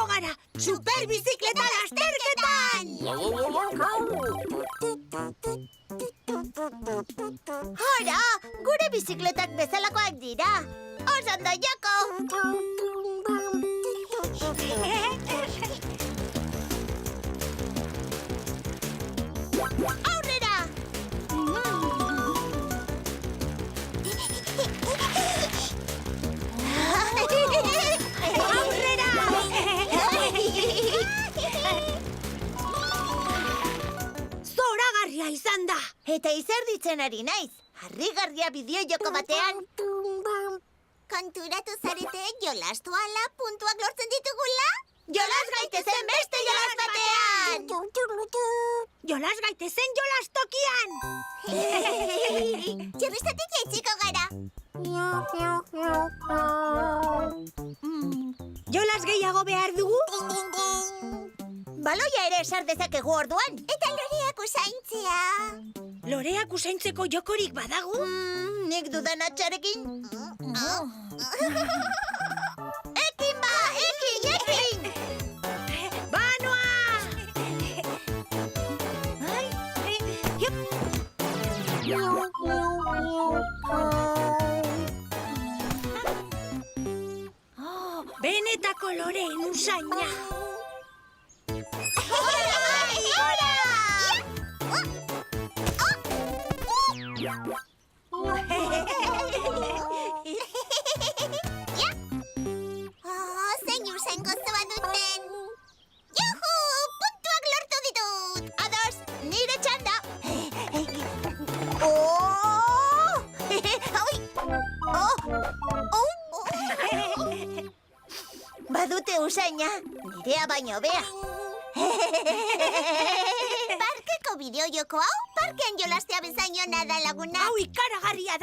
iritsiko gara, superbizikleta lasterketan! Hora, gure bizikletak bezalakoak dira. Oso ondo joko! Aurrera! Aurrera! Zoragarria izan da! Eta izerditzen ari naiz. Harrigarria bideo-joko batean. Konturatu zarete jolastu ala puntuak lortzen ditugula? Jolas gaitezen beste jolas batean! Jolas gaitezen jolas tokian! Txirristatik jaitsiko gara. Jolas gehiago behar dugu? Baloia ere esar dezakegu orduan. Eta loreak usaintzea. Loreak usaintzeko jokorik badagu? Nik dudan atxarekin. Ekin ba, ekin! Banoa! Benetako loreen usaina! Zein usain gozoa duten. Juhu! Puntuak lortu ditut! Ados, nire txanda! Oh! Badute usaina, nirea baino bea. Parkeko bideo-joko hau, parkean jolastea bezaino nada laguna. Hau ikaragarria da!